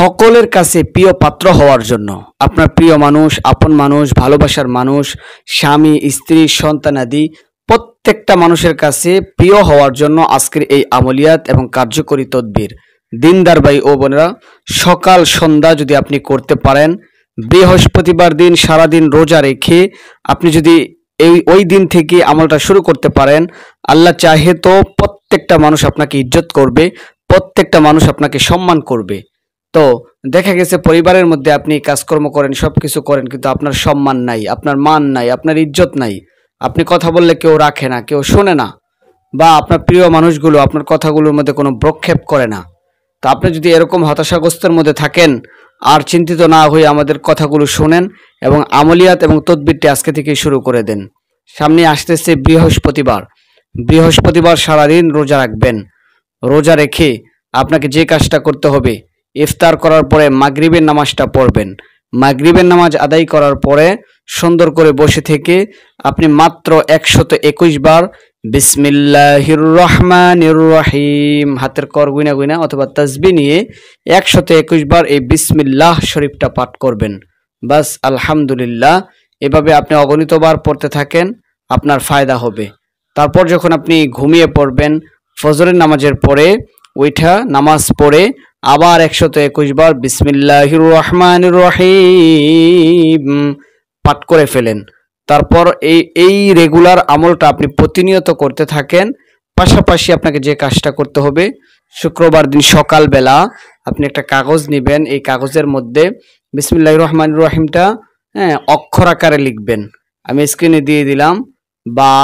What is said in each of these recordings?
সকলের কাছে প্রিয় পাত্র হওয়ার জন্য, আপনার প্রিয় মানুষ, আপন মানুষ, ভালোবাসার মানুষ, স্বামী, স্ত্রী, সন্তানাদি প্রত্যেকটা মানুষের কাছে প্রিয় হওয়ার জন্য আজকের এই আমলিয়াত এবং কার্যকরী তদবির। দিনদার ভাই ও বোনেরা, সকাল সন্ধ্যা যদি আপনি করতে পারেন, বৃহস্পতিবার দিন সারাদিন রোজা রেখে আপনি যদি ওই দিন থেকে আমলটা শুরু করতে পারেন, আল্লাহ চাহে তো প্রত্যেকটা মানুষ আপনাকে ইজ্জত করবে, প্রত্যেকটা মানুষ আপনাকে সম্মান করবে। তো দেখা গেছে পরিবারের মধ্যে আপনি কাজকর্ম করেন, সবকিছু করেন, কিন্তু আপনার সম্মান নাই, আপনার মান নাই, আপনার ইজ্জত নাই। আপনি কথা বললে কেউ রাখে না, কেউ শোনে না, বা আপনার প্রিয় মানুষগুলো আপনার কথাগুলোর মধ্যে কোনো ভ্রুক্ষেপ করে না। তো আপনি যদি এরকম হতাশাগ্রস্তের মধ্যে থাকেন, আর চিন্তিত না হয়ে আমাদের কথাগুলো শোনেন এবং আমলিয়াত এবং তদবিরটি আজকে থেকেই শুরু করে দেন। সামনে আসতেছে বৃহস্পতিবার। বৃহস্পতিবার সারাদিন রোজা রাখবেন। রোজা রেখে আপনাকে যে কাজটা করতে হবে, ইফতার করার পরে মাগরিবের নামাজটা পড়বেন। মাগরিবের নামাজ আদায় করার পরে সুন্দর করে বসে থেকে আপনি মাত্র 121 বার বিসমিল্লাহির রহমানির রহিম হাতের কর গুইনা গুইনা অথবা তাসবিহ নিয়ে 121 বার এই বিসমিল্লাহ শরীফটা পাঠ করবেন। বাস, আলহামদুলিল্লাহ। এভাবে আপনি অগণিত বার পড়তে থাকেন, আপনার ফায়দা হবে। তারপর যখন আপনি ঘুমিয়ে পড়বেন, ফজরের নামাজের পরে ওইটা নামাজ পড়ে আবার 121 বার বিসমিল্লাহির রহমানির রহিম পাঠ করে ফেলেন। তারপর এই রেগুলার আমলটা আপনি প্রতিনিয়ত করতে থাকেন। পাশাপাশি আপনাকে যে কাজটা করতে হবে, শুক্রবার দিন সকালবেলা আপনি একটা কাগজ নেবেন। এই কাগজের মধ্যে বিসমিল্লাহির রহমানির রহিমটা অক্ষর আকারে লিখবেন। আমি স্ক্রিনে দিয়ে দিলাম, বা,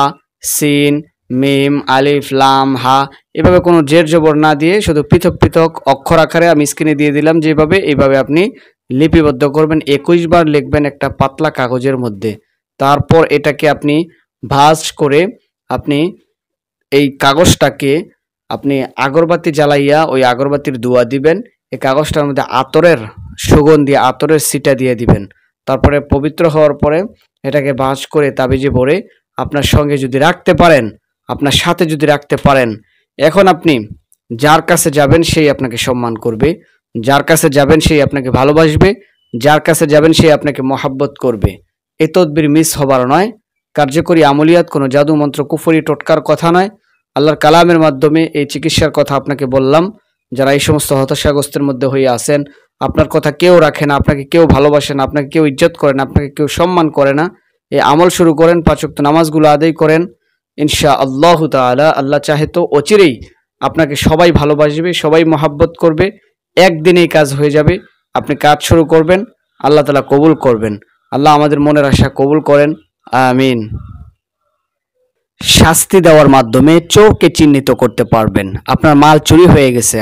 সিন, মিম, আলিফ, লাম, হা, এভাবে কোনো জের জবর না দিয়ে শুধু পৃথক পৃথক অক্ষর আকারে আমি স্ক্রিনে দিয়ে দিলাম যেভাবে, এইভাবে আপনি লিপিবদ্ধ করবেন। 21 বার লিখবেন একটা পাতলা কাগজের মধ্যে। তারপর এটাকে আপনি ভাঁজ করে আপনি এই কাগজটাকে আপনি আগরবাতি জ্বালাইয়া ওই আগরবাতির ধোঁয়া দিবেন। এই কাগজটার মধ্যে আতরের সুগন্ধি, আতরের ছিটা দিয়ে দিবেন। তারপরে পবিত্র হওয়ার পরে এটাকে ভাঁজ করে তাবিজে ভরে আপনার সঙ্গে যদি রাখতে পারেন, আপনার সাথে যদি রাখতে পারেন, এখন আপনি যার কাছে যাবেন সেই আপনাকে সম্মান করবে, যার কাছে যাবেন সেই আপনাকে ভালোবাসবে, যার কাছে যাবেন সেই আপনাকে মহাব্বত করবে। এই তদবির মিস হবার নয়। কার্যকরী আমলিয়াত কোনো জাদু মন্ত্র কুফরি টোটকার কথা নয়, আল্লাহর কালামের মাধ্যমে এই চিকিৎসার কথা আপনাকে বললাম। যারা এই সমস্ত হতাশাগ্রস্তের মধ্যে হয়ে আছেন, আপনার কথা কেউ রাখে না, আপনাকে কেউ ভালোবাসে না, আপনাকে কেউ ইজ্জত করে না, আপনাকে কেউ সম্মান করে না, এই আমল শুরু করেন। 5 ওয়াক্ত নামাজগুলো আদায় করেন। ইনশাআল্লাহু তাআলা আল্লাহ চাহে তো অচিরেই আপনাকে সবাই ভালোবাসবে, সবাই মহাব্বত করবে। একদিনেই কাজ হয়ে যাবে। আপনি কাজ শুরু করবেন, আল্লাহ তাআলা কবুল করবেন। আল্লাহ আমাদের মনের আশা কবুল করেন, আমিন। শাস্তি দেওয়ার মাধ্যমে চোরকে চিহ্নিত করতে পারবেন। আপনার মাল চুরি হয়ে গেছে,